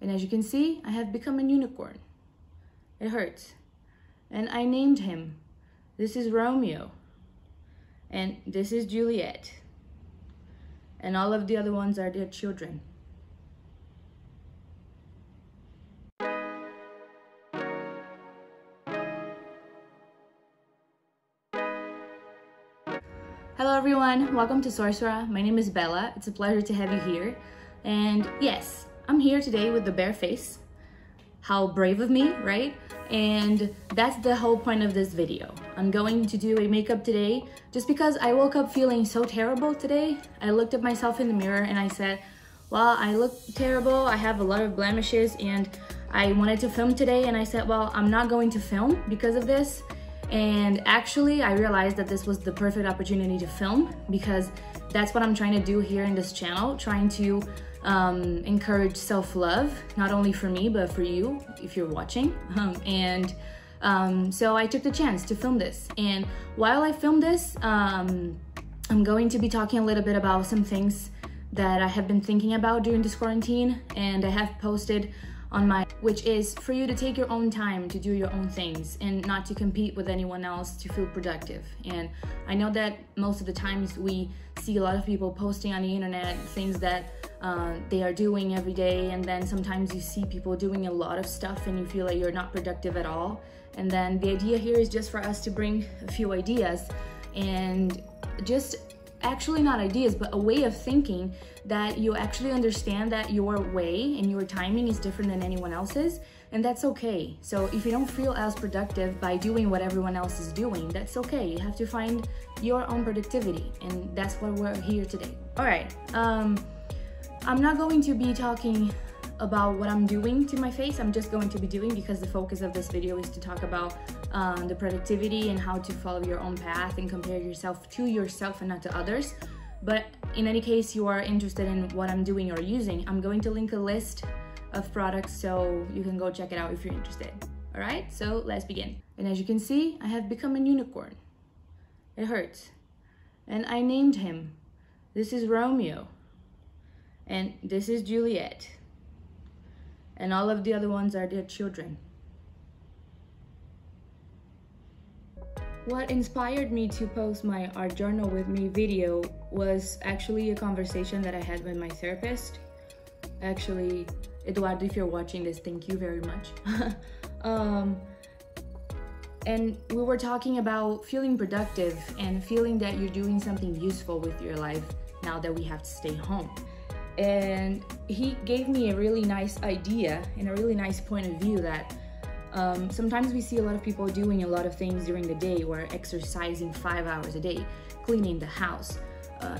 And as you can see, I have become a unicorn. It hurts. And I named him. This is Romeo. And this is Juliet. And all of the other ones are their children. Hello everyone, welcome to Sorcerer. My name is Bella. It's a pleasure to have you here. And yes, I'm here today with the bare face. How brave of me, right? And that's the whole point of this video. I'm going to do a makeup today just because I woke up feeling so terrible today. I looked at myself in the mirror and I said, well, I look terrible, I have a lot of blemishes, and I wanted to film today, and I said, well, I'm not going to film because of this. And actually, I realized that this was the perfect opportunity to film because that's what I'm trying to do here in this channel, trying to encourage self-love, not only for me, but for you, if you're watching. So I took the chance to film this. And while I film this, I'm going to be talking a little bit about some things that I have been thinking about during this quarantine, and I have posted on my, which is for you to take your own time to do your own things and not to compete with anyone else to feel productive. And I know that most of the times we see a lot of people posting on the internet things that they are doing every day, and then sometimes you see people doing a lot of stuff and you feel like you're not productive at all. And then the idea here is just for us to bring a few ideas, and just actually not ideas, but a way of thinking that you actually understand that your way and your timing is different than anyone else's, and that's okay. So if you don't feel as productive by doing what everyone else is doing, that's okay. You have to find your own productivity, and that's why we're here today. All right, I'm not going to be talking about what I'm doing to my face. I'm just going to be doing, because the focus of this video is to talk about the productivity and how to follow your own path and compare yourself to yourself and not to others. But in any case you are interested in what I'm doing or using, I'm going to link a list of products so you can go check it out if you're interested. All right, so let's begin. And as you can see, I have become a unicorn. It hurts. And I named him. This is Romeo. And this is Juliet. And all of the other ones are their children. What inspired me to post my art journal with me video was actually a conversation that I had with my therapist. Actually, Eduardo, if you're watching this, thank you very much. And we were talking about feeling productive and feeling that you're doing something useful with your life now that we have to stay home. And he gave me a really nice idea and a really nice point of view that sometimes we see a lot of people doing a lot of things during the day, or exercising 5 hours a day, cleaning the house,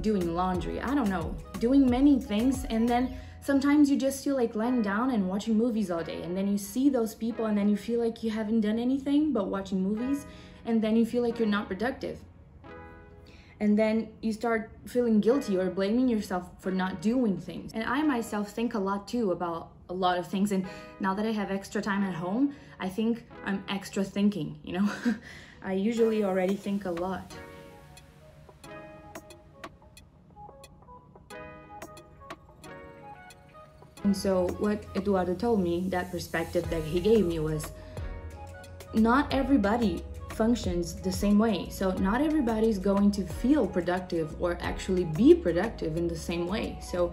doing laundry, I don't know, doing many things. And then sometimes you just feel like lying down and watching movies all day, and then you see those people and then you feel like you haven't done anything but watching movies, and then you feel like you're not productive. And then you start feeling guilty or blaming yourself for not doing things. And I myself think a lot too about a lot of things. And now that I have extra time at home, I think I'm extra thinking, you know? I usually already think a lot. And so what Eduardo told me, that perspective that he gave me, was not everybody functions the same way. So not everybody's going to feel productive or actually be productive in the same way. So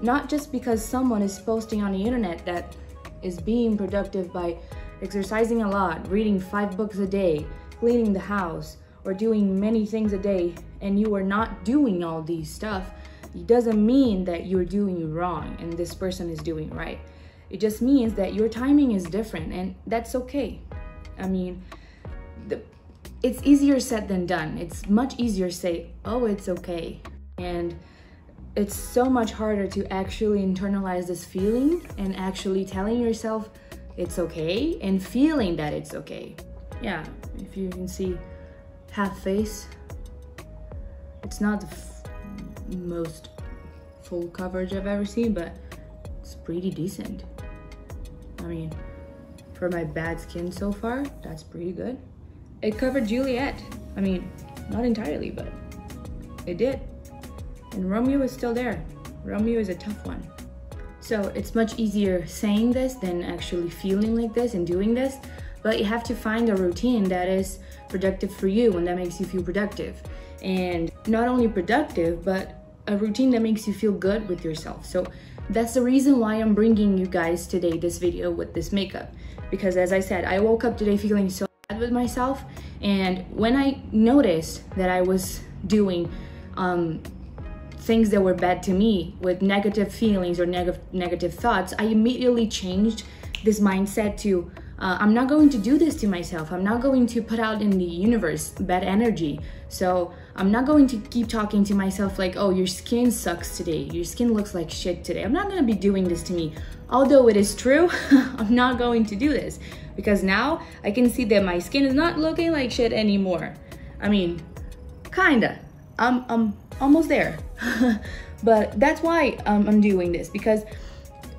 not just because someone is posting on the internet that is being productive by exercising a lot, reading 5 books a day, cleaning the house, or doing many things a day, and you are not doing all these stuff, it doesn't mean that you're doing wrong and this person is doing right. It just means that your timing is different, and that's okay. I mean, it's easier said than done. It's much easier to say, oh, it's okay. And it's so much harder to actually internalize this feeling and actually telling yourself it's okay and feeling that it's okay. Yeah, if you can see half face, it's not the most full coverage I've ever seen, but it's pretty decent. I mean, for my bad skin so far, that's pretty good. It covered Juliet. I mean, not entirely, but it did. And Romeo is still there. Romeo is a tough one. So it's much easier saying this than actually feeling like this and doing this. But you have to find a routine that is productive for you and that makes you feel productive. And not only productive, but a routine that makes you feel good with yourself. So that's the reason why I'm bringing you guys today this video with this makeup. Because as I said, I woke up today feeling so bad with myself. And when I noticed that I was doing things that were bad to me with negative feelings or negative thoughts, I immediately changed this mindset to I'm not going to do this to myself. I'm not going to put out in the universe bad energy. So I'm not going to keep talking to myself like, oh, your skin sucks today. Your skin looks like shit today. I'm not going to be doing this to me. Although it is true, I'm not going to do this because now I can see that my skin is not looking like shit anymore. I mean, kinda. I'm almost there. But that's why I'm doing this, because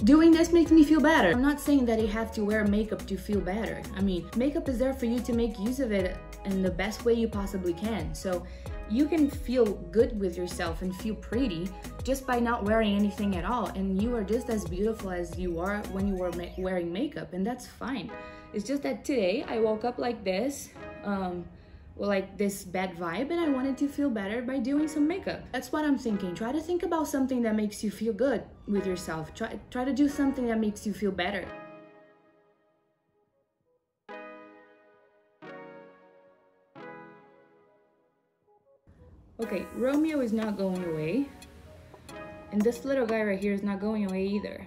doing this makes me feel better. I'm not saying that you have to wear makeup to feel better. I mean, makeup is there for you to make use of it in the best way you possibly can. So you can feel good with yourself and feel pretty just by not wearing anything at all. And you are just as beautiful as you are when you were wearing makeup, and that's fine. It's just that today I woke up like this, like this bad vibe, and I wanted to feel better by doing some makeup. That's what I'm thinking. Try to think about something that makes you feel good with yourself. Try to do something that makes you feel better. Okay, Romeo is not going away, and this little guy right here is not going away either.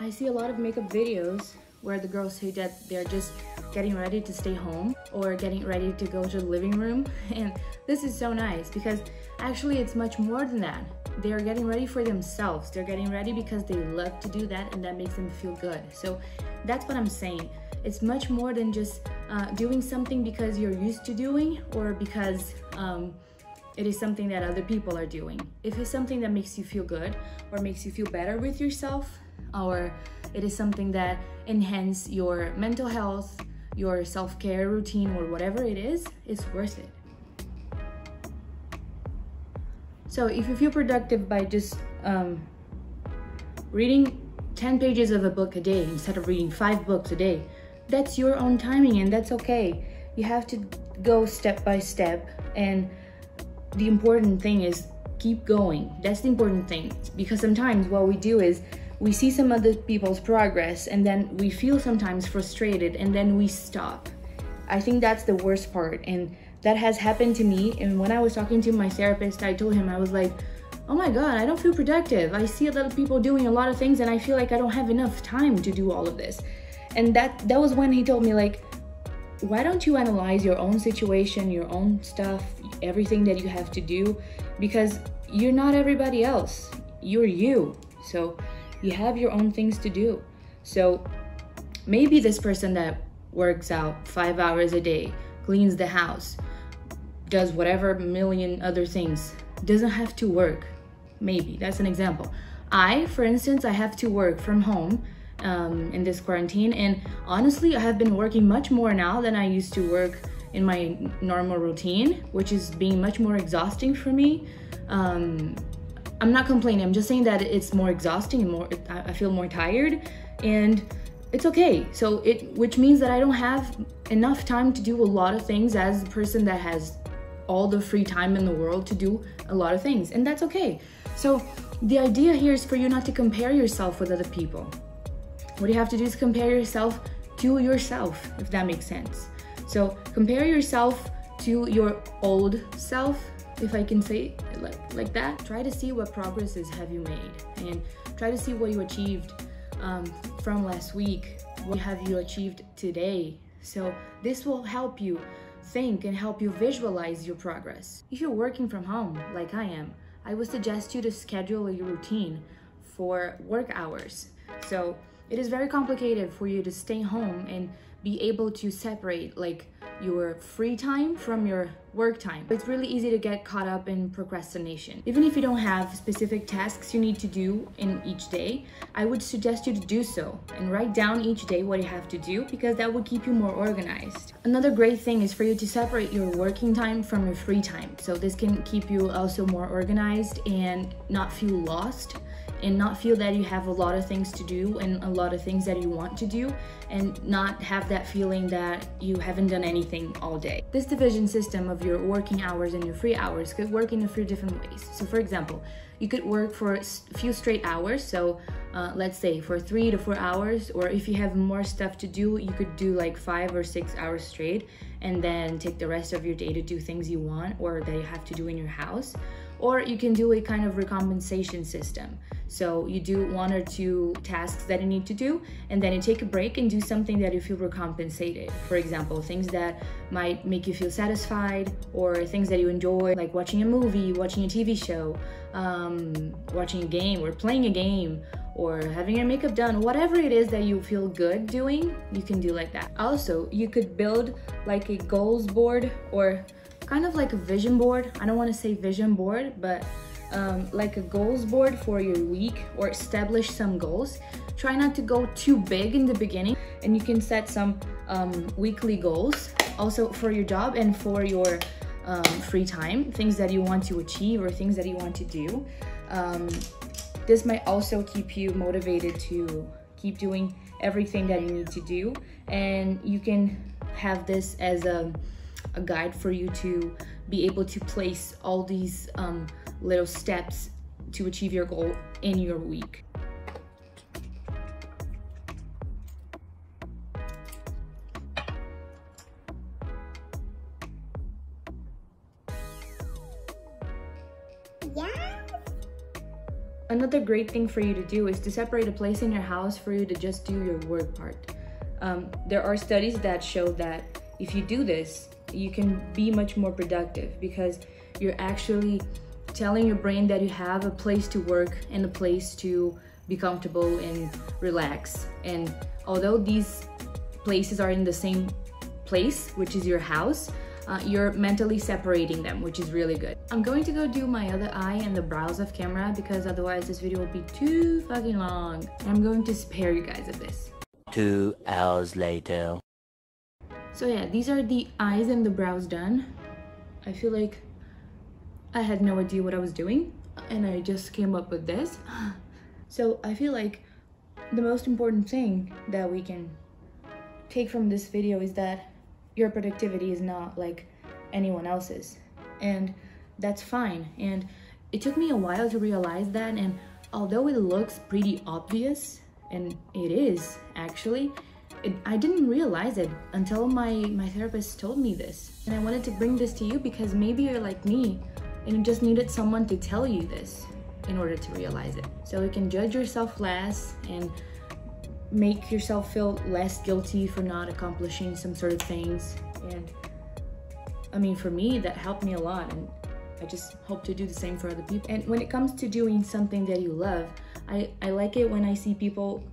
I see a lot of makeup videos where the girls say that they're just getting ready to stay home or getting ready to go to the living room, and this is so nice because actually it's much more than that. They're getting ready for themselves. They're getting ready because they love to do that, and that makes them feel good. So that's what I'm saying. It's much more than just doing something because you're used to doing or because it is something that other people are doing. If it's something that makes you feel good or makes you feel better with yourself, or it is something that enhances your mental health, your self-care routine, or whatever it is, it's worth it. So if you feel productive by just reading 10 pages of a book a day instead of reading 5 books a day, that's your own timing, and that's okay. You have to go step by step, and the important thing is keep going. That's the important thing, because sometimes what we do is we see some other people's progress and then we feel sometimes frustrated and then we stop. I think that's the worst part, and that has happened to me. And when I was talking to my therapist, I told him, I was like, oh my God, I don't feel productive. I see a lot of people doing a lot of things and I feel like I don't have enough time to do all of this. And that was when he told me, like, why don't you analyze your own situation, your own stuff, everything that you have to do, because you're not everybody else. You're you. So you have your own things to do. So maybe this person that works out 5 hours a day, cleans the house, does whatever million other things, doesn't have to work. Maybe that's an example. I, for instance, I have to work from home in this quarantine, and honestly I have been working much more now than I used to work in my normal routine, which is being much more exhausting for me. I'm not complaining, I'm just saying that it's more exhausting and I feel more tired, and it's okay. So which means that I don't have enough time to do a lot of things as a person that has all the free time in the world to do a lot of things, and that's okay. So the idea here is for you not to compare yourself with other people. What you have to do is compare yourself to yourself, if that makes sense. So compare yourself to your old self, if I can say it like that. Try to see what progresses have you made, and try to see what you achieved from last week. What have you achieved today? So this will help you think and help you visualize your progress. If you're working from home, like I am, I would suggest you to schedule a routine for work hours. So it is very complicated for you to stay home and be able to separate like your free time from your work time. It's really easy to get caught up in procrastination. Even if you don't have specific tasks you need to do in each day, I would suggest you to do so and write down each day what you have to do, because that will keep you more organized. Another great thing is for you to separate your working time from your free time. So this can keep you also more organized and not feel lost and not feel that you have a lot of things to do and a lot of things that you want to do, and not have that feeling that you haven't done anything all day. This division system of your working hours and your free hours could work in a few different ways. So for example, you could work for a few straight hours. So let's say for 3 to 4 hours, or if you have more stuff to do, you could do like 5 or 6 hours straight, and then take the rest of your day to do things you want or that you have to do in your house. Or you can do a kind of recompensation system. So you do 1 or 2 tasks that you need to do, and then you take a break and do something that you feel recompensated. For example, things that might make you feel satisfied, or things that you enjoy, like watching a movie, watching a TV show, watching a game, or playing a game, or having your makeup done. Whatever it is that you feel good doing, you can do like that. Also, you could build like a goals board, or kind of like a vision board. I don't want to say vision board, but like a goals board for your week, or establish some goals. Try not to go too big in the beginning, and you can set some weekly goals also for your job and for your free time, things that you want to achieve or things that you want to do. This might also keep you motivated to keep doing everything that you need to do, and you can have this as a guide for you to be able to place all these little steps to achieve your goal in your week. Another great thing for you to do is to separate a place in your house for you to just do your work part. There are studies that show that if you do this, you can be much more productive, because you're actually telling your brain that you have a place to work and a place to be comfortable and relax. And although these places are in the same place, which is your house, you're mentally separating them, which is really good. I'm going to go do my other eye and the brows off camera, because otherwise this video will be too fucking long. And I'm going to spare you guys of this. 2 hours later. So yeah, these are the eyes and the brows done. I feel like I had no idea what I was doing, and I just came up with this. So I feel like the most important thing that we can take from this video is that your productivity is not like anyone else's, and that's fine. And it took me a while to realize that, and although it looks pretty obvious, and it is actually, I didn't realize it until my therapist told me this. And I wanted to bring this to you because maybe you're like me and you just needed someone to tell you this in order to realize it. So you can judge yourself less and make yourself feel less guilty for not accomplishing some sort of things. And I mean, for me, that helped me a lot, and I just hope to do the same for other people. And when it comes to doing something that you love, I like it when I see people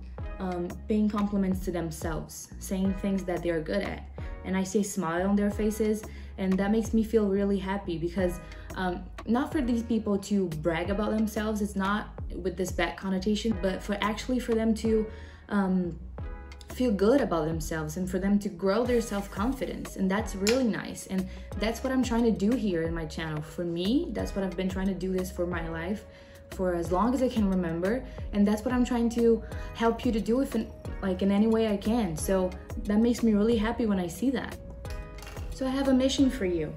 paying compliments to themselves, saying things that they're good at, and I see a smile on their faces, and that makes me feel really happy, because not for these people to brag about themselves, it's not with this bad connotation, but for them to feel good about themselves and for them to grow their self-confidence. And that's really nice, and that's what I'm trying to do here in my channel. For me, that's what I've been trying to do this for my life for as long as I can remember, and that's what I'm trying to help you to do if in any way I can. So that makes me really happy when I see that. So I have a mission for you.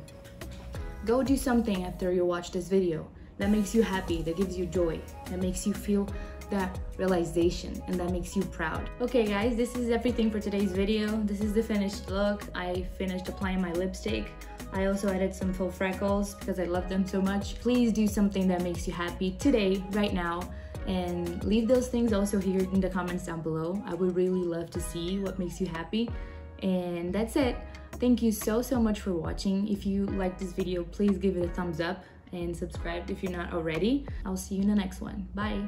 Go do something after you watch this video that makes you happy, that gives you joy, that makes you feel that realization, and that makes you proud. Okay guys, this is everything for today's video. This is the finished look. I finished applying my lipstick. I also added some faux freckles because I love them so much. Please do something that makes you happy today, right now, and leave those things also here in the comments down below. I would really love to see what makes you happy. And that's it. Thank you so much for watching. If you like this video, please give it a thumbs up and subscribe if you're not already. I'll see you in the next one. Bye.